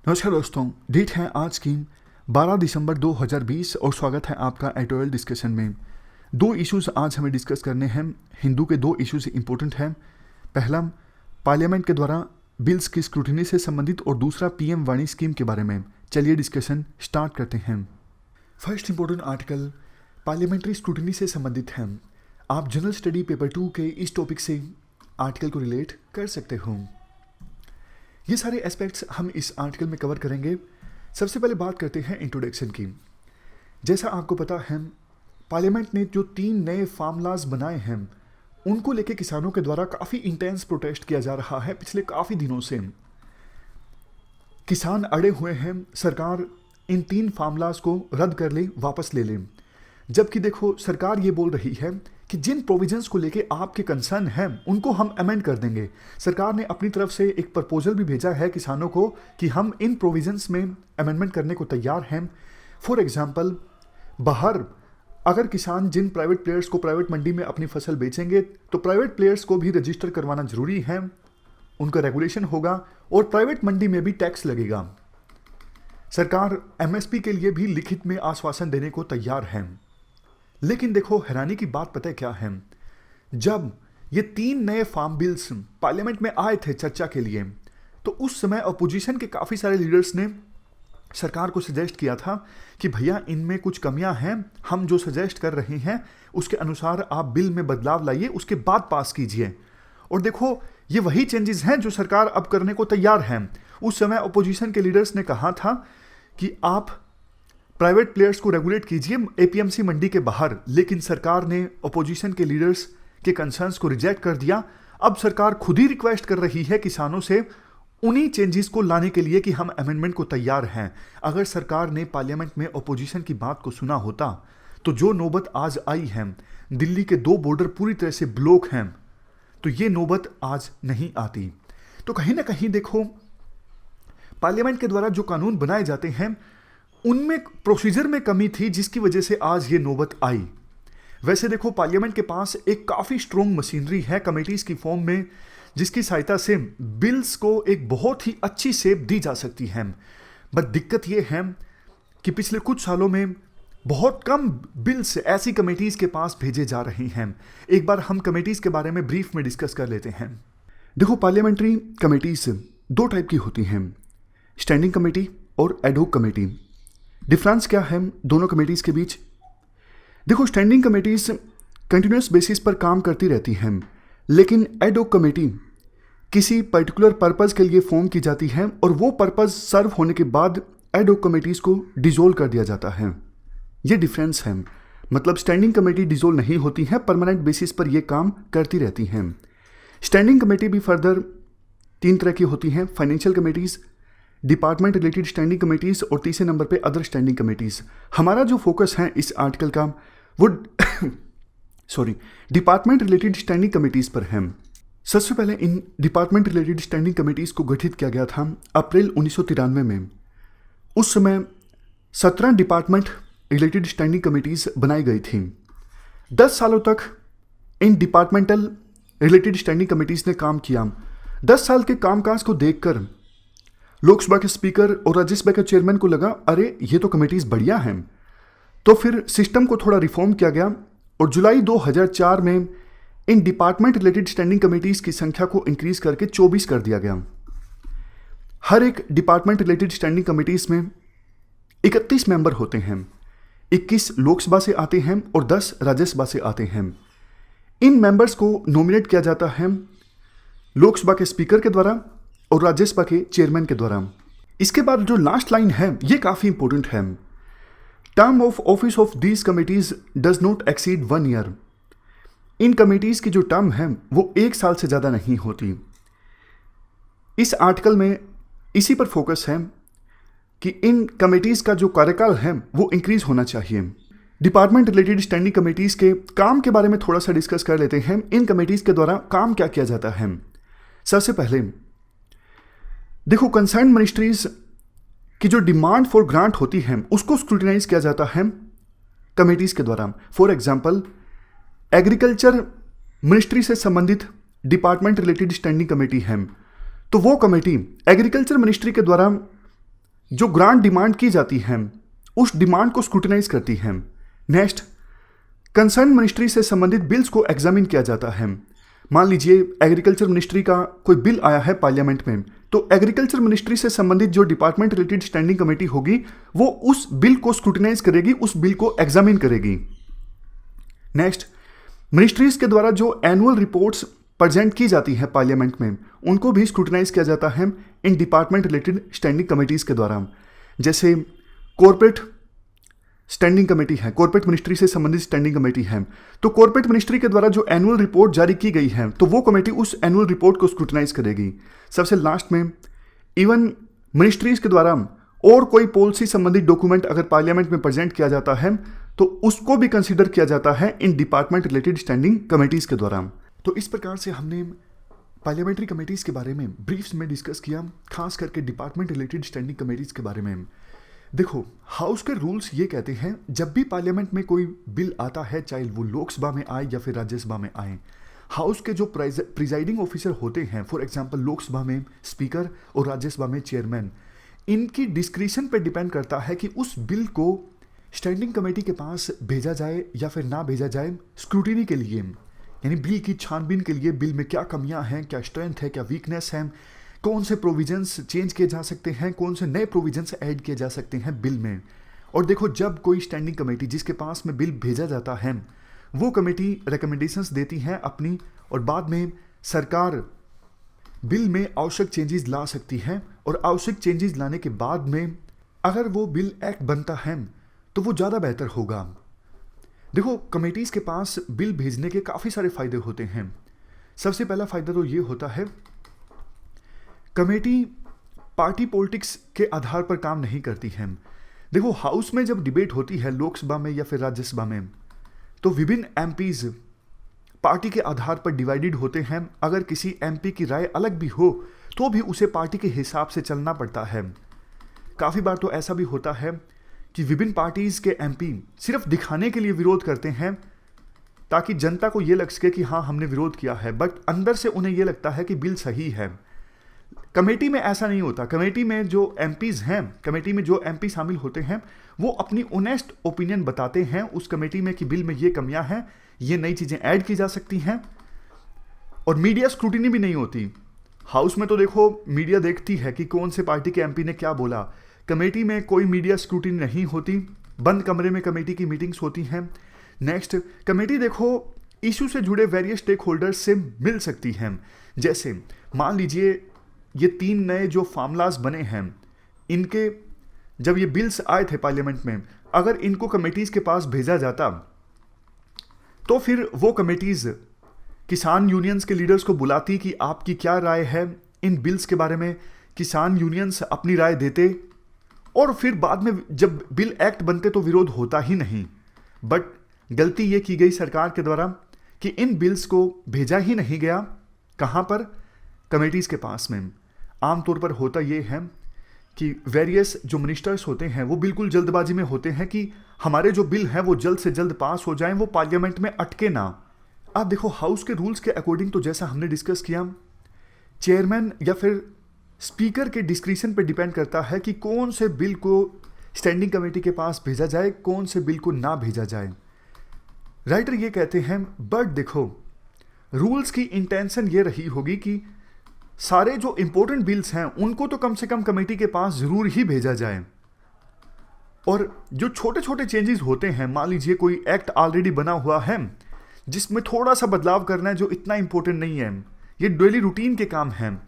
नमस्कार दोस्तों, डेट है आज की 12 दिसंबर 2020 और स्वागत है आपका एडिटोरियल डिस्कशन में। दो इश्यूज आज हमें डिस्कस करने हैं। हिंदू के दो इश्यूज इंपॉर्टेंट हैं। पहला, पार्लियामेंट के द्वारा बिल्स की स्क्रूटिनी से संबंधित और दूसरा पीएम वाणी स्कीम के बारे में। चलिए डिस्कशन स्टार्ट करते हैं। First important article parliamentary scrutiny से संबंधित है। आप जनरल स्टडी पेपर 2 के इस टॉपिक से आर्टिकल को रिलेट कर सकते हो। ये सारे एस्पेक्ट्स हम इस आर्टिकल में कवर करेंगे। सबसे पहले बात करते हैं इंट्रोडक्शन की। जैसा आपको पता है, पार्लियामेंट ने जो 3 नए फार्म लॉज बनाए हैं उनको लेके किसानों के द्वारा काफ़ी इंटेंस प्रोटेस्ट किया जा रहा है। पिछले काफ़ी दिनों से किसान अड़े हुए हैं सरकार इन 3 फार्म लॉज को रद्द कर ले, वापस ले ले। जबकि देखो, सरकार ये बोल रही है कि जिन प्रोविजंस को लेके आपके कंसर्न हैं उनको हम अमेंड कर देंगे। सरकार ने अपनी तरफ से एक प्रपोजल भी भेजा है किसानों को कि हम इन प्रोविजंस में अमेंडमेंट करने को तैयार हैं। फॉर एग्जांपल, बाहर अगर किसान जिन प्राइवेट प्लेयर्स को प्राइवेट मंडी में अपनी फसल बेचेंगे तो प्राइवेट प्लेयर्स को भी रजिस्टर करवाना जरूरी है, उनका रेगुलेशन होगा और प्राइवेट मंडी में भी टैक्स लगेगा। सरकार एमएसपी के लिए भी लिखित में आश्वासन देने को तैयार है। लेकिन देखो, हैरानी की बात पता है क्या है? जब ये 3 नए फार्म बिल्स पार्लियामेंट में आए थे चर्चा के लिए, तो उस समय अपोजिशन के काफ़ी सारे लीडर्स ने सरकार को सजेस्ट किया था कि भैया इनमें कुछ कमियां हैं, हम जो सजेस्ट कर रहे हैं उसके अनुसार आप बिल में बदलाव लाइए, उसके बाद पास कीजिए। और देखो, ये वही चेंजेस हैं जो सरकार अब करने को तैयार है। उस समय अपोजिशन के लीडर्स ने कहा था कि आप प्राइवेट प्लेयर्स को रेगुलेट कीजिए एपीएमसी मंडी के बाहर, लेकिन सरकार ने अपोजिशन के लीडर्स के कंसर्न्स को रिजेक्ट कर दिया। अब सरकार खुद ही रिक्वेस्ट कर रही है किसानों से उन्हीं चेंजेस को लाने के लिए कि हम अमेंडमेंट को तैयार हैं। अगर सरकार ने पार्लियामेंट में अपोजिशन की बात को सुना होता तो जो नौबत आज आई है, दिल्ली के 2 बॉर्डर पूरी तरह से ब्लॉक हैं, तो ये नौबत आज नहीं आती। तो कहीं ना कहीं देखो, पार्लियामेंट के द्वारा जो कानून बनाए जाते हैं उनमें प्रोसीजर में कमी थी, जिसकी वजह से आज ये नौबत आई। वैसे देखो, पार्लियामेंट के पास एक काफ़ी स्ट्रॉन्ग मशीनरी है कमेटीज की फॉर्म में, जिसकी सहायता से बिल्स को एक बहुत ही अच्छी शेप दी जा सकती है। बट दिक्कत ये है कि पिछले कुछ सालों में बहुत कम बिल्स ऐसी कमेटीज के पास भेजे जा रहे हैं। एक बार हम कमेटीज के बारे में ब्रीफ में डिस्कस कर लेते हैं। देखो, पार्लियामेंट्री कमेटीज 2 टाइप की होती हैं, स्टैंडिंग कमेटी और एडहॉक कमेटी। डिफरेंस क्या है दोनों कमेटीज के बीच? देखो, स्टैंडिंग कमेटीज कंटिन्यूस बेसिस पर काम करती रहती हैं, लेकिन एडहॉक कमेटी किसी पर्टिकुलर पर्पस के लिए फॉर्म की जाती है और वो पर्पस सर्व होने के बाद एडहॉक कमेटीज को डिसॉल्व कर दिया जाता है। ये डिफरेंस है। मतलब स्टैंडिंग कमेटी डिसॉल्व नहीं होती है, परमानेंट बेसिस पर ये काम करती रहती हैं। स्टैंडिंग कमेटी भी फर्दर 3 तरह की होती हैं, financial committees, department related standing committees और तीसरे नंबर पे अदर स्टैंडिंग कमेटीज। हमारा जो फोकस है इस आर्टिकल का वो डिपार्टमेंट रिलेटेड स्टैंडिंग कमेटीज पर है। सबसे पहले in department related standing committees को गठित किया गया था अप्रैल 1993 में। उस समय 17 डिपार्टमेंट रिलेटेड स्टैंडिंग कमेटीज बनाई गई थी। 10 सालों तक इन डिपार्टमेंटल रिलेटेड स्टैंडिंग कमेटीज ने काम किया। 10 साल के कामकाज को देखकर लोकसभा के स्पीकर और राज्यसभा के चेयरमैन को लगा, अरे ये तो कमेटीज बढ़िया हैं। तो फिर सिस्टम को थोड़ा रिफॉर्म किया गया और जुलाई 2004 में in department related standing committees की संख्या को इंक्रीज करके 24 कर दिया गया। हर एक डिपार्टमेंट रिलेटेड स्टैंडिंग कमेटीज में 31 मेंबर होते हैं। 21 लोकसभा से आते हैं और 10 राज्यसभा से आते हैं। इन मेंबर्स को नॉमिनेट किया जाता है लोकसभा के स्पीकर के द्वारा और राज्यसभा के चेयरमैन के द्वारा। इसके बाद जो लास्ट लाइन है ये काफी इंपॉर्टेंट है। Term of office of these committees does not exceed 1 year. In committees की जो टर्म है वो 1 साल से ज्यादा नहीं होती। इस आर्टिकल में इसी पर फोकस है कि इन कमिटीज का जो कार्यकाल है वो इंक्रीज होना चाहिए। डिपार्टमेंट रिलेटेड स्टैंडिंग कमिटीज के काम के बारे में थोड़ा सा डिस्कस कर लेते हैं। इन कमिटीज के द्वारा काम क्या किया जाता है? सबसे पहले देखो, कंसर्न मिनिस्ट्रीज की जो डिमांड फॉर ग्रांट होती है उसको स्क्रूटिनाइज किया जाता है कमेटीज के द्वारा। फॉर एग्जांपल, एग्रीकल्चर मिनिस्ट्री से संबंधित डिपार्टमेंट रिलेटेड स्टैंडिंग कमेटी है, तो वो कमेटी एग्रीकल्चर मिनिस्ट्री के द्वारा जो ग्रांट डिमांड की जाती है उस डिमांड को स्क्रूटिनाइज करती है। नेक्स्ट, कंसर्न मिनिस्ट्री से संबंधित बिल्स को एग्जामिन किया जाता है। मान लीजिए एग्रीकल्चर मिनिस्ट्री का कोई बिल आया है पार्लियामेंट में, तो एग्रीकल्चर मिनिस्ट्री से संबंधित जो डिपार्टमेंट रिलेटेड स्टैंडिंग कमेटी होगी वो उस बिल को स्क्रूटिनाइज करेगी, उस बिल को एग्जामिन करेगी। नेक्स्ट, मिनिस्ट्रीज के द्वारा जो एनुअल रिपोर्ट्स प्रेजेंट की जाती है पार्लियामेंट में उनको भी स्क्रूटिनाइज किया जाता है in department related standing committees के द्वारा। जैसे कॉर्पोरेट स्टैंडिंग कमेटी है, कॉर्पोरेट मिनिस्ट्री से संबंधित स्टैंडिंग कमेटी है, तो कॉर्पोरेट मिनिस्ट्री के द्वारा जो एनुअल रिपोर्ट जारी की गई है तो वो कमेटी उस एनुअल रिपोर्ट को स्क्रूटिनाइज करेगी। सबसे लास्ट में, इवन मिनिस्ट्रीज के द्वारा और कोई पॉलिसी संबंधित डॉक्यूमेंट अगर पार्लियामेंट में प्रेजेंट किया जाता है तो उसको भी कंसीडर किया जाता है in department related standing committees के द्वारा। तो इस प्रकार से हमने पार्लियामेंट्री कमेटीज के बारे में ब्रीफ्स में डिस्कस किया, खास करके डिपार्टमेंट रिलेटेड स्टैंडिंग कमेटीज के बारे में। देखो, हाउस के रूल्स ये कहते हैं जब भी पार्लियामेंट में कोई बिल आता है, चाहे वो लोकसभा में आए या फिर राज्यसभा में आए, हाउस के जो प्रिजाइडिंग ऑफिसर होते हैं, फॉर एग्जांपल लोकसभा में स्पीकर और राज्यसभा में चेयरमैन, इनकी डिस्क्रिशन पे डिपेंड करता है कि उस बिल को स्टैंडिंग कमेटी के पास भेजा जाए या फिर ना भेजा जाए स्क्रूटिनी के लिए, यानी बिल की छानबीन के लिए। बिल में क्या कमियां हैं, क्या स्ट्रेंथ है, क्या वीकनेस है, कौन से प्रोविजंस चेंज किए जा सकते हैं, कौन से नए प्रोविजंस ऐड किए जा सकते हैं बिल में। और देखो, जब कोई स्टैंडिंग कमेटी जिसके पास में बिल भेजा जाता है वो कमेटी रिकमेंडेशंस देती है अपनी, और बाद में सरकार बिल में आवश्यक चेंजेस ला सकती है, और आवश्यक चेंजेस लाने के बाद में अगर वो बिल एक्ट बनता है तो वो ज़्यादा बेहतर होगा। देखो, कमेटीज़ के पास बिल भेजने के काफ़ी सारे फायदे होते हैं। सबसे पहला फायदा तो ये होता है, कमेटी पार्टी पॉलिटिक्स के आधार पर काम नहीं करती है। देखो, हाउस में जब डिबेट होती है लोकसभा में या फिर राज्यसभा में, तो विभिन्न एमपीज पार्टी के आधार पर डिवाइडेड होते हैं। अगर किसी एमपी की राय अलग भी हो तो भी उसे पार्टी के हिसाब से चलना पड़ता है। काफ़ी बार तो ऐसा भी होता है कि विभिन्न पार्टीज के एमपी सिर्फ दिखाने के लिए विरोध करते हैं ताकि जनता को यह लग सके कि हाँ, हमने विरोध किया है, बट अंदर से उन्हें यह लगता है कि बिल सही है। कमेटी में ऐसा नहीं होता। कमेटी में जो एमपीज हैं, कमेटी में जो एमपी शामिल होते हैं, वो अपनी ऑनेस्ट ओपिनियन बताते हैं उस कमेटी में कि बिल में ये कमियां हैं, ये नई चीज़ें ऐड की जा सकती हैं, और मीडिया स्क्रूटिनी भी नहीं होती। हाउस में तो देखो, मीडिया देखती है कि कौन से पार्टी के एमपी ने क्या बोला। कमेटी में कोई मीडिया स्क्रूटिनी नहीं होती, बंद कमरे में कमेटी की मीटिंग्स होती हैं। नेक्स्ट, कमेटी देखो इशू से जुड़े वेरियस स्टेक होल्डर्स से मिल सकती हैं। जैसे मान लीजिए ये 3 नए जो फार्मूलाज बने हैं, इनके जब ये बिल्स आए थे पार्लियामेंट में, अगर इनको कमेटीज़ के पास भेजा जाता तो फिर वो कमेटीज़ किसान यूनियंस के लीडर्स को बुलाती कि आपकी क्या राय है इन बिल्स के बारे में। किसान यूनियंस अपनी राय देते और फिर बाद में जब बिल एक्ट बनते तो विरोध होता ही नहीं। बट गलती ये की गई सरकार के द्वारा कि इन बिल्स को भेजा ही नहीं गया। कहाँ पर? कमेटीज़ के पास में। आमतौर पर होता ये है कि वेरियस जो मिनिस्टर्स होते हैं वो बिल्कुल जल्दबाजी में होते हैं कि हमारे जो बिल हैं वो जल्द से जल्द पास हो जाएं, वो पार्लियामेंट में अटके ना। आप देखो, हाउस के रूल्स के अकॉर्डिंग तो जैसा हमने डिस्कस किया, चेयरमैन या फिर स्पीकर के डिस्क्रिशन पे डिपेंड करता है कि कौन से बिल को स्टैंडिंग कमेटी के पास भेजा जाए, कौन से बिल को ना भेजा जाए। राइटर ये कहते हैं, बट देखो रूल्स की इंटेंशन ये रही होगी कि सारे जो इंपॉर्टेंट बिल्स हैं उनको तो कम से कम कमेटी के पास जरूर ही भेजा जाए, और जो छोटे छोटे चेंजेस होते हैं, मान लीजिए कोई एक्ट ऑलरेडी बना हुआ है जिसमें थोड़ा सा बदलाव करना है जो इतना इंपॉर्टेंट नहीं है, ये डेली रूटीन के काम हैं,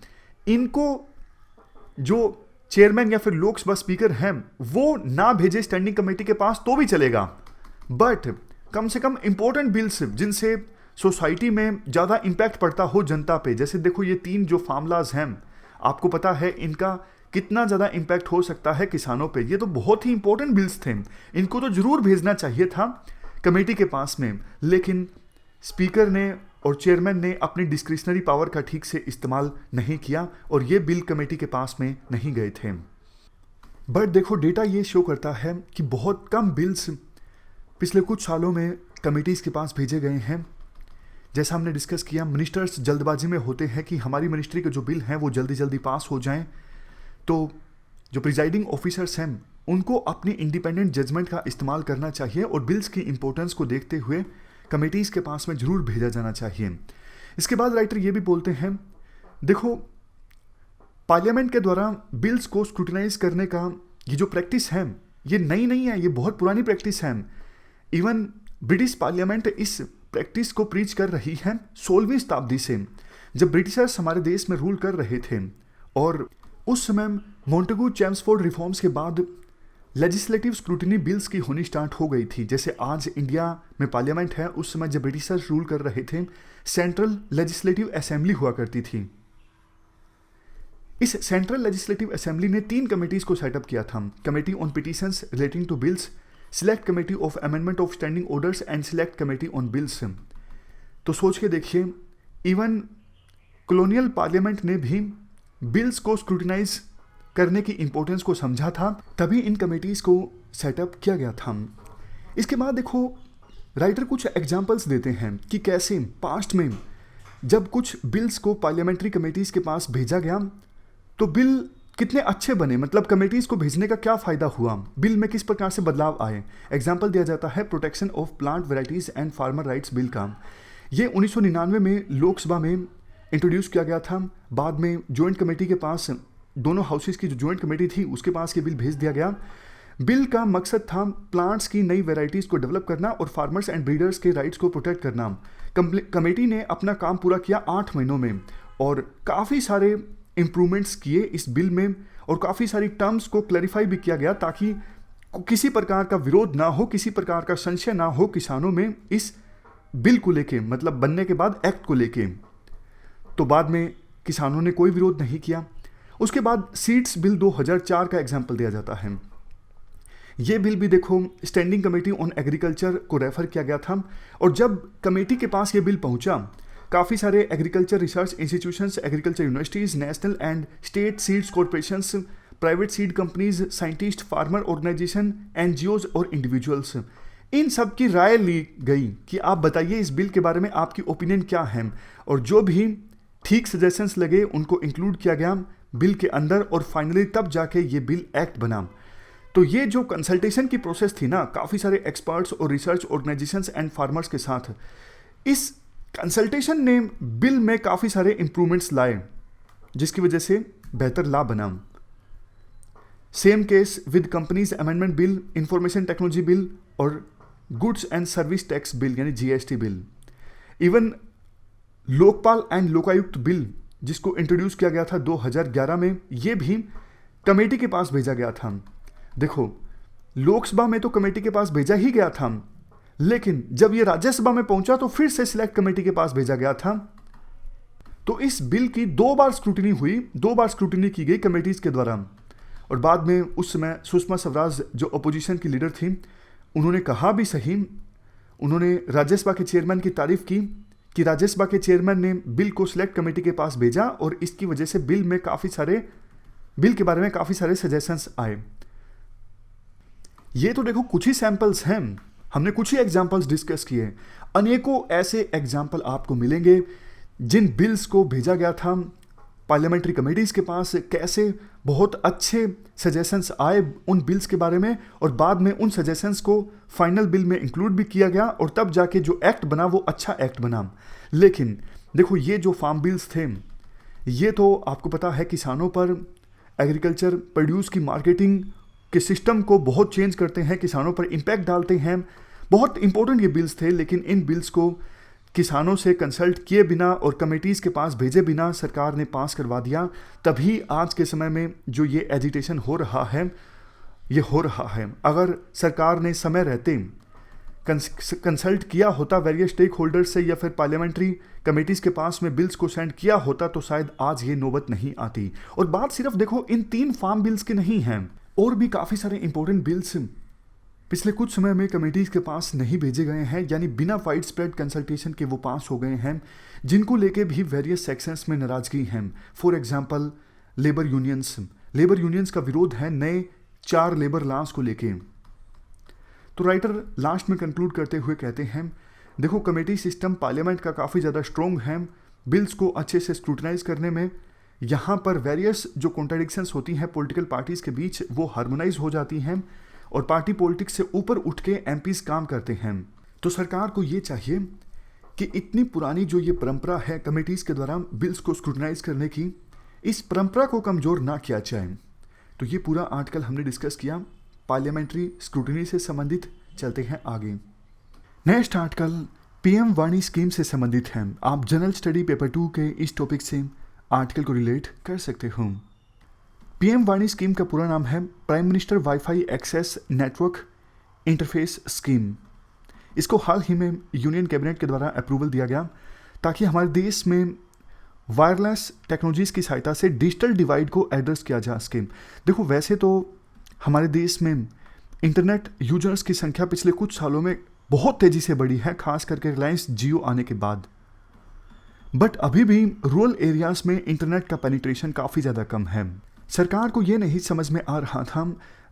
इनको जो चेयरमैन या फिर लोकसभा स्पीकर हैं वो ना भेजे स्टैंडिंग कमेटी के पास तो भी चलेगा। बट कम से कम इंपॉर्टेंट बिल्स जिनसे सोसाइटी में ज़्यादा इम्पैक्ट पड़ता हो जनता पे, जैसे देखो ये 3 जो फार्मूलाज हैं, आपको पता है इनका कितना ज़्यादा इम्पैक्ट हो सकता है किसानों पे। ये तो बहुत ही इंपॉर्टेंट बिल्स थे, इनको तो ज़रूर भेजना चाहिए था कमेटी के पास में, लेकिन स्पीकर ने और चेयरमैन ने अपनी डिस्क्रिशनरी पावर का ठीक से इस्तेमाल नहीं किया और ये बिल कमेटी के पास में नहीं गए थे। बट देखो, डेटा ये शो करता है कि बहुत कम बिल्स पिछले कुछ सालों में कमेटीज़ के पास भेजे गए हैं। जैसा हमने डिस्कस किया, मिनिस्टर्स जल्दबाजी में होते हैं कि हमारी मिनिस्ट्री के जो बिल हैं वो जल्दी जल्दी पास हो जाएं, तो जो प्रिजाइडिंग ऑफिसर्स हैं उनको अपनी इंडिपेंडेंट जजमेंट का इस्तेमाल करना चाहिए और बिल्स की इंपॉर्टेंस को देखते हुए कमेटीज़ के पास में जरूर भेजा जाना चाहिए। इसके बाद राइटर ये भी बोलते हैं, देखो पार्लियामेंट के द्वारा बिल्स को स्क्रूटिनाइज करने का ये जो प्रैक्टिस है ये नई नहीं है, ये बहुत पुरानी प्रैक्टिस है। इवन ब्रिटिश पार्लियामेंट इस प्रैक्टिस को प्रीच कर रही है 16वीं शताब्दी से, जब ब्रिटिशर्स हमारे देश में रूल कर रहे थे। और उस समय मॉन्टेगू चेम्सफोर्ड रिफॉर्म्स के बाद लेजिस्लेटिव स्क्रूटिनी बिल्स की होनी स्टार्ट हो गई थी। जैसे आज इंडिया में पार्लियामेंट है, उस समय जब ब्रिटिशर्स रूल कर रहे थे सेंट्रल लेजिस्लेटिव असेंबली हुआ करती थी। इस सेंट्रल लेजिस्लेटिव असेंबली ने 3 कमेटीज को सेटअप किया था। Committee on petitions relating to bills, select committee of amendment of standing orders and select committee on bills. तो सोच के देखिए, इवन कॉलोनियल पार्लियामेंट ने भी बिल्स को स्क्रूटिनाइज करने की इंपॉर्टेंस को समझा था, तभी इन कमेटीज को सेटअप किया गया था। इसके बाद देखो राइटर कुछ एग्जाम्पल्स देते हैं कि कैसे पास्ट में जब कुछ बिल्स को पार्लियामेंट्री कमेटीज के पास भेजा गया तो बिल कितने अच्छे बने, मतलब कमेटीज को भेजने का क्या फ़ायदा हुआ, बिल में किस प्रकार से बदलाव आए। एग्जाम्पल दिया जाता है protection of plant varieties and farmer rights bill का। ये 1999 में लोकसभा में इंट्रोड्यूस किया गया था। बाद में जॉइंट कमेटी के पास, दोनों हाउसेस की जो जॉइंट कमेटी थी उसके पास ये बिल भेज दिया गया। बिल का मकसद था प्लांट्स की नई वेराइटीज़ को डेवलप करना और फार्मर्स एंड ब्रीडर्स के राइट्स को प्रोटेक्ट करना। कमेटी ने अपना काम पूरा किया 8 महीनों में और काफ़ी सारे इम्प्रूवमेंट्स किए इस बिल में और काफ़ी सारी टर्म्स को क्लैरिफाई भी किया गया ताकि किसी प्रकार का विरोध ना हो, किसी प्रकार का संशय ना हो किसानों में इस बिल को लेके, मतलब बनने के बाद एक्ट को लेके। तो बाद में किसानों ने कोई विरोध नहीं किया। उसके बाद सीड्स बिल 2004 का एग्जाम्पल दिया जाता है। ये बिल भी देखो स्टैंडिंग कमेटी ऑन एग्रीकल्चर को रेफर किया गया था और जब कमेटी के पास ये बिल पहुंचा, काफ़ी सारे agriculture research institutions, agriculture universities, national and state seeds corporations, private seed companies, scientist, farmer organisation, NGOs और इंडिविजुअल्स, इन सब की राय ली गई कि आप बताइए इस बिल के बारे में आपकी ओपिनियन क्या है। और जो भी ठीक सजेशंस लगे उनको इंक्लूड किया गया बिल के अंदर और फाइनली तब जाके ये बिल एक्ट बना। तो ये जो कंसल्टेशन की प्रोसेस थी ना, काफ़ी सारे एक्सपर्ट्स और रिसर्च ऑर्गेनाइजेशंस एंड फार्मर्स के साथ, इस कंसल्टेशन ने बिल में काफ़ी सारे इंप्रूवमेंट्स लाए जिसकी वजह से बेहतर लाभ बना। Same case with companies amendment bill, information technology bill और goods and service tax bill यानी GST bill. Even Lokpal and Lokayukta bill जिसको इंट्रोड्यूस किया गया था 2011 में, ये भी कमेटी के पास भेजा गया था। देखो लोकसभा में तो कमेटी के पास भेजा ही गया था, लेकिन जब ये राज्यसभा में पहुंचा तो फिर से सिलेक्ट कमेटी के पास भेजा गया था। तो इस बिल की 2 बार स्क्रूटिनी हुई, 2 बार स्क्रूटिनी की गई कमेटीज के द्वारा। और बाद में उस समय सुषमा स्वराज जो अपोजिशन की लीडर थी, उन्होंने कहा भी सही, उन्होंने राज्यसभा के चेयरमैन की तारीफ की कि राज्यसभा के चेयरमैन ने बिल को सिलेक्ट कमेटी के पास भेजा और इसकी वजह से बिल के बारे में काफ़ी सारे सजेशंस आए। ये तो देखो कुछ ही सैंपल्स हैं, हमने कुछ ही एग्जाम्पल्स डिस्कस किए। अनेकों ऐसे एग्जाम्पल आपको मिलेंगे जिन बिल्स को भेजा गया था पार्लियामेंट्री कमेटीज़ के पास, कैसे बहुत अच्छे सजेशंस आए उन बिल्स के बारे में और बाद में उन सजेशंस को फाइनल बिल में इंक्लूड भी किया गया और तब जाके जो एक्ट बना वो अच्छा एक्ट बना। लेकिन देखो ये जो फार्म बिल्स थे, ये तो आपको पता है किसानों पर, एग्रीकल्चर प्रोड्यूस की मार्केटिंग के सिस्टम को बहुत चेंज करते हैं, किसानों पर इम्पैक्ट डालते हैं। बहुत इंपॉर्टेंट ये बिल्स थे, लेकिन इन बिल्स को किसानों से कंसल्ट किए बिना और कमेटीज़ के पास भेजे बिना सरकार ने पास करवा दिया। तभी आज के समय में जो ये एजिटेशन हो रहा है, ये हो रहा है। अगर सरकार ने समय रहते कंसल्ट किया होता वेरियस स्टेक होल्डर्स से या फिर पार्लियामेंट्री कमेटीज़ के पास में बिल्स को सेंड किया होता तो शायद आज ये नौबत नहीं आती। और बात सिर्फ देखो इन 3 फार्म बिल्स की नहीं है, और भी काफ़ी सारे इंपॉर्टेंट बिल्स पिछले कुछ समय में कमेटीज़ के पास नहीं भेजे गए हैं, यानी बिना वाइड स्प्रेड कंसल्टेशन के वो पास हो गए हैं, जिनको लेके भी वेरियस सेक्शंस में नाराज़गी है। फॉर एग्जांपल लेबर यूनियंस का विरोध है नए 4 लेबर लॉज को लेके। तो राइटर लास्ट में कंक्लूड करते हुए कहते हैं, देखो कमेटी सिस्टम पार्लियामेंट का काफ़ी ज़्यादा स्ट्रॉन्ग है बिल्स को अच्छे से स्क्रूटनाइज करने में। यहाँ पर वेरियस जो कॉन्ट्राडिक्शंस होती हैं पॉलिटिकल पार्टीज के बीच वो हार्मोनाइज हो जाती हैं और पार्टी पॉलिटिक्स से ऊपर उठ के एमपीज काम करते हैं। तो सरकार को ये चाहिए कि इतनी पुरानी जो ये परंपरा है कमेटीज के द्वारा बिल्स को स्क्रूटनाइज करने की, इस परंपरा को कमजोर ना किया जाए। तो ये पूरा आर्टिकल हमने डिस्कस किया पार्लियामेंट्री स्क्रूटनी से संबंधित। चलते हैं आगे। नेक्स्ट आर्टिकल पीएम वाणी स्कीम से संबंधित है। आप जनरल स्टडी पेपर 2 के इस टॉपिक से आर्टिकल को रिलेट कर सकते हो। पीएम वाणी स्कीम का पूरा नाम है prime minister wifi access network interface scheme. इसको हाल ही में यूनियन कैबिनेट के द्वारा अप्रूवल दिया गया ताकि हमारे देश में वायरलेस टेक्नोलॉजीज़ की सहायता से डिजिटल डिवाइड को एड्रेस किया जा सके। देखो वैसे तो हमारे देश में इंटरनेट यूजर्स की संख्या पिछले कुछ सालों में बहुत तेज़ी से बढ़ी है, खास करके रिलायंस जियो आने के बाद। बट अभी भी रूरल एरियाज़ में इंटरनेट का पेनिट्रेशन काफ़ी ज़्यादा कम है। सरकार को ये नहीं समझ में आ रहा था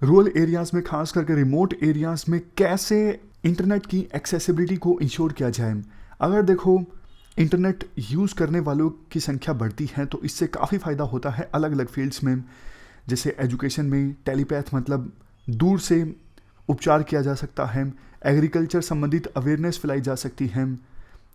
रूरल एरियाज़ में, खास करके रिमोट एरियाज़ में कैसे इंटरनेट की एक्सेसिबिलिटी को इंश्योर किया जाए। अगर देखो इंटरनेट यूज़ करने वालों की संख्या बढ़ती है तो इससे काफ़ी फ़ायदा होता है अलग अलग फील्ड्स में, जैसे एजुकेशन में टेलीपैथ मतलब दूर से उपचार किया जा सकता है, एग्रीकल्चर संबंधित अवेयरनेस फैलाई जा सकती है,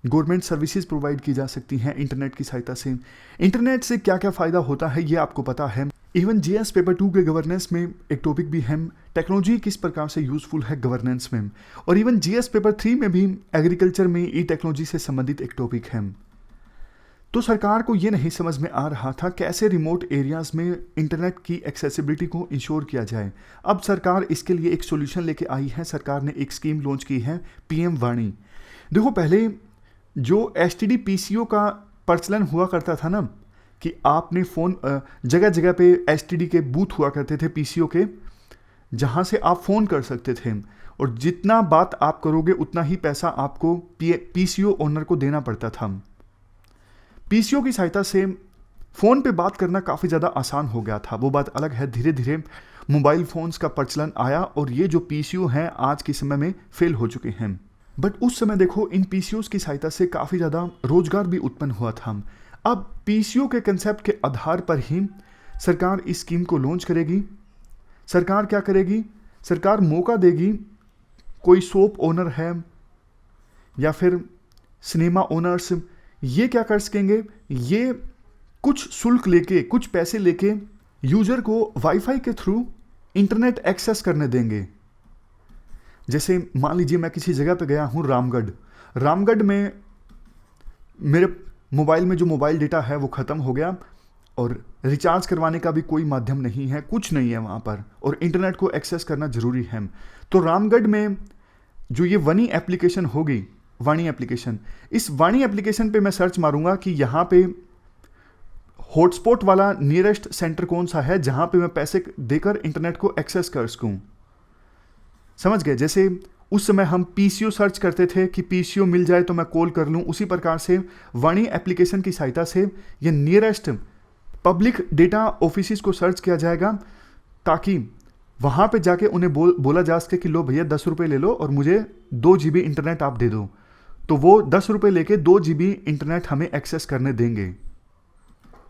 गवर्नमेंट सर्विसेज प्रोवाइड की जा सकती हैं इंटरनेट की सहायता से। इंटरनेट से क्या क्या फ़ायदा होता है ये आपको पता है। इवन जीएस पेपर 2 के गवर्नेंस में एक टॉपिक भी है, टेक्नोलॉजी किस प्रकार से यूज़फुल है गवर्नेंस में। और इवन जीएस पेपर 3 में भी एग्रीकल्चर में ई टेक्नोलॉजी से संबंधित एक टॉपिक है। तो सरकार को ये नहीं समझ में आ रहा था कैसे रिमोट एरियाज़ में इंटरनेट की एक्सेसिबिलिटी को इंश्योर किया जाए। अब सरकार इसके लिए एक सोल्यूशन लेके आई है। सरकार ने एक स्कीम लॉन्च की है पीएम वाणी। देखो पहले जो एसटीडी पीसीओ का प्रचलन हुआ करता था ना, कि आपने फ़ोन जगह जगह पे एसटीडी के बूथ हुआ करते थे पीसीओ के, जहाँ से आप फ़ोन कर सकते थे और जितना बात आप करोगे उतना ही पैसा आपको पीसीओ ओनर को देना पड़ता था। पीसीओ की सहायता से फ़ोन पे बात करना काफ़ी ज़्यादा आसान हो गया था, वो बात अलग है। धीरे धीरे मोबाइल फ़ोन्स का प्रचलन आया और ये जो पीसीओ हैं आज के समय में फेल हो चुके हैं। बट उस समय देखो इन पीसीओ की सहायता से काफ़ी ज़्यादा रोजगार भी उत्पन्न हुआ था। अब पीसीओ के कंसेप्ट के आधार पर ही सरकार इस स्कीम को लॉन्च करेगी। सरकार क्या करेगी, सरकार मौका देगी, कोई शॉप ओनर है या फिर सिनेमा ओनर्स, ये क्या कर सकेंगे, ये कुछ शुल्क लेके कुछ पैसे लेके यूजर को वाईफाई के थ्रू इंटरनेट एक्सेस करने देंगे। जैसे मान लीजिए मैं किसी जगह पे गया हूँ रामगढ़ में मेरे मोबाइल में जो मोबाइल डेटा है वो ख़त्म हो गया और रिचार्ज करवाने का भी कोई माध्यम नहीं है, कुछ नहीं है वहाँ पर, और इंटरनेट को एक्सेस करना ज़रूरी है। तो रामगढ़ में जो ये वाणी एप्लीकेशन होगी, वाणी एप्लीकेशन, इस वाणी एप्लीकेशन पे मैं सर्च मारूंगा कि यहाँ पे हॉटस्पॉट वाला नियरेस्ट सेंटर कौन सा है जहाँ पे मैं पैसे देकर इंटरनेट को एक्सेस कर सकूँ। समझ गए? जैसे उस समय हम पीसीओ सर्च करते थे कि पीसीओ मिल जाए तो मैं कॉल कर लूँ, उसी प्रकार से वाणी एप्लीकेशन की सहायता से ये नियरेस्ट पब्लिक डेटा ऑफिस को सर्च किया जाएगा ताकि वहाँ पे जाके उन्हें बोला जा सके कि लो भैया 10 रुपये ले लो और मुझे 2 GB इंटरनेट आप दे दो। तो वो 10 रुपये लेके 2 GB इंटरनेट हमें एक्सेस करने देंगे।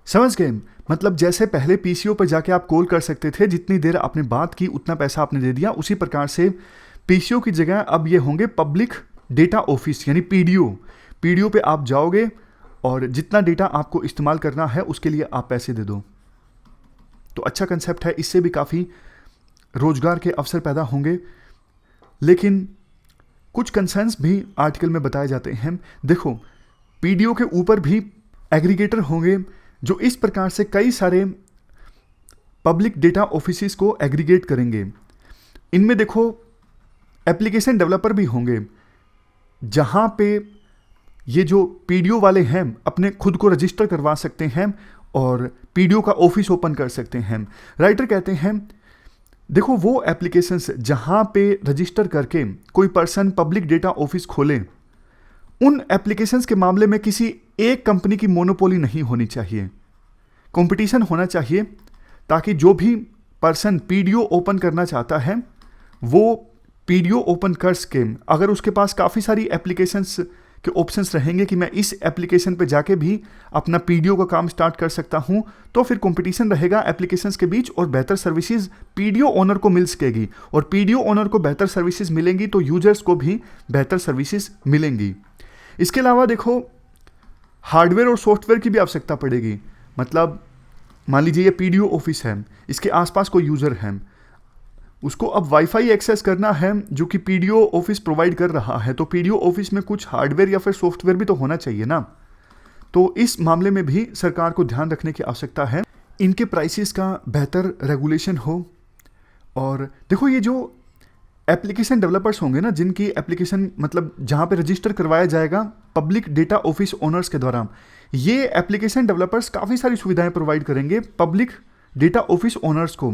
समझ गए? मतलब जैसे पहले पीसीओ पर जाके आप कॉल कर सकते थे, जितनी देर आपने बात की उतना पैसा आपने दे दिया, उसी प्रकार से पीसीओ की जगह अब ये होंगे पब्लिक डेटा ऑफिस यानी पीडीओ पे आप जाओगे और जितना डेटा आपको इस्तेमाल करना है उसके लिए आप पैसे दे दो। तो अच्छा कंसेप्ट है, इससे भी काफ़ी रोजगार के अवसर पैदा होंगे। लेकिन कुछ कंसर्न्स भी आर्टिकल में बताए जाते हैं। देखो पीडीओ के ऊपर भी एग्रीगेटर होंगे जो इस प्रकार से कई सारे पब्लिक डेटा ऑफिस को एग्रीगेट करेंगे। इनमें देखो एप्लीकेशन डेवलपर भी होंगे जहां पे ये जो पीडीओ वाले हैं अपने खुद को रजिस्टर करवा सकते हैं और पीडीओ का ऑफिस ओपन कर सकते हैं। राइटर कहते हैं देखो वो एप्लीकेशंस जहां पे रजिस्टर करके कोई पर्सन पब्लिक डेटा ऑफिस खोले, उन एप्लीकेशंस के मामले में किसी एक कंपनी की मोनोपोली नहीं होनी चाहिए, कंपटीशन होना चाहिए ताकि जो भी पर्सन पीडीओ ओपन करना चाहता है वो पीडीओ ओपन कर सके। अगर उसके पास काफ़ी सारी एप्लीकेशंस के ऑप्शंस रहेंगे कि मैं इस एप्लीकेशन पे जाके भी अपना पीडीओ का काम स्टार्ट कर सकता हूं, तो फिर कंपटीशन रहेगा एप्लीकेशंस के बीच और बेहतर सर्विसेज पीडीओ ओनर को मिल सकेगी। और पीडीओ ओनर को बेहतर सर्विसेज मिलेंगी तो यूजर्स को भी बेहतर सर्विसेज मिलेंगी। इसके अलावा देखो, हार्डवेयर और सॉफ्टवेयर की भी आवश्यकता पड़ेगी। मतलब मान लीजिए ये पीडीओ ऑफिस है, इसके आसपास कोई यूजर है, उसको अब वाईफाई एक्सेस करना है जो कि पीडीओ ऑफिस प्रोवाइड कर रहा है, तो पीडीओ ऑफिस में कुछ हार्डवेयर या फिर सॉफ्टवेयर भी तो होना चाहिए ना। तो इस मामले में भी सरकार को ध्यान रखने की आवश्यकता है, इनके प्राइसेस का बेहतर रेगुलेशन हो। और देखो, ये जो एप्लीकेशन डेवलपर्स होंगे ना, जिनकी एप्लीकेशन मतलब जहाँ पे रजिस्टर करवाया जाएगा पब्लिक डेटा ऑफिस ओनर्स के द्वारा, ये एप्लीकेशन डेवलपर्स काफ़ी सारी सुविधाएं प्रोवाइड करेंगे पब्लिक डेटा ऑफिस ओनर्स को।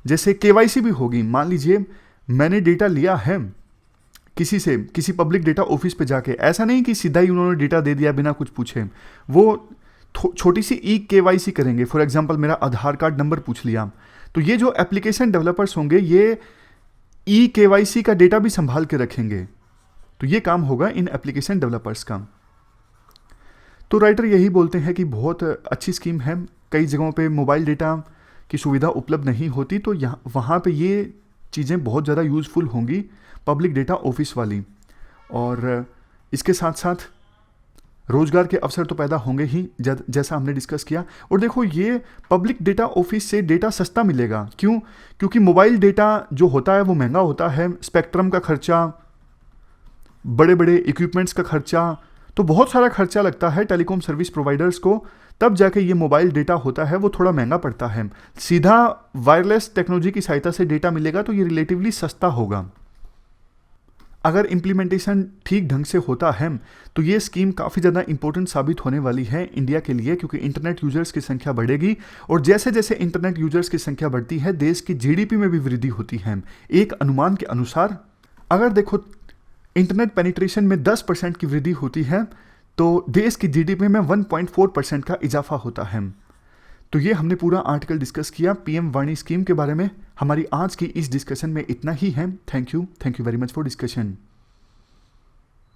जैसे केवाईसी भी होगी। मान लीजिए मैंने डेटा लिया है किसी से, किसी पब्लिक डेटा ऑफिस पे जाके, ऐसा नहीं कि सीधा ही उन्होंने डेटा दे दिया बिना कुछ पूछे, वो छोटी सी ई केवाईसी करेंगे। फॉर एग्जांपल मेरा आधार कार्ड नंबर पूछ लिया, तो ये जो एप्लीकेशन डेवलपर्स होंगे ये ई केवाईसी का डेटा भी संभाल के रखेंगे। तो ये काम होगा इन एप्लीकेशन डेवलपर्स का। तो राइटर यही बोलते हैं कि बहुत अच्छी स्कीम है। कई जगहों पे मोबाइल डेटा की सुविधा उपलब्ध नहीं होती, तो यहाँ वहाँ पे ये चीज़ें बहुत ज़्यादा यूज़फुल होंगी पब्लिक डेटा ऑफिस वाली। और इसके साथ साथ रोजगार के अवसर तो पैदा होंगे ही, जैसा हमने डिस्कस किया। और देखो, ये पब्लिक डेटा ऑफिस से डेटा सस्ता मिलेगा। क्यों? क्योंकि मोबाइल डेटा जो होता है वो महंगा होता है, स्पेक्ट्रम का खर्चा, बड़े बड़े इक्विपमेंट्स का खर्चा, तो बहुत सारा खर्चा लगता है टेलीकॉम सर्विस प्रोवाइडर्स को, तब जाके ये मोबाइल डेटा होता है वो थोड़ा महंगा पड़ता है। सीधा वायरलेस टेक्नोलॉजी की सहायता से डेटा मिलेगा तो ये रिलेटिवली सस्ता होगा। अगर इम्प्लीमेंटेशन ठीक ढंग से होता है तो ये स्कीम काफ़ी ज़्यादा इंपॉर्टेंट साबित होने वाली है इंडिया के लिए, क्योंकि इंटरनेट यूजर्स की संख्या बढ़ेगी और जैसे जैसे इंटरनेट यूजर्स की संख्या बढ़ती है देश की जीडीपी में भी वृद्धि होती है। एक अनुमान के अनुसार अगर देखो इंटरनेट पेनिट्रेशन में 10% की वृद्धि होती है तो देश की जीडीपी में 1.4% का इजाफा होता है। तो ये हमने पूरा आर्टिकल डिस्कस किया पीएम वाणी स्कीम के बारे में। हमारी आज की इस डिस्कशन में इतना ही है। Thank you very much for discussion.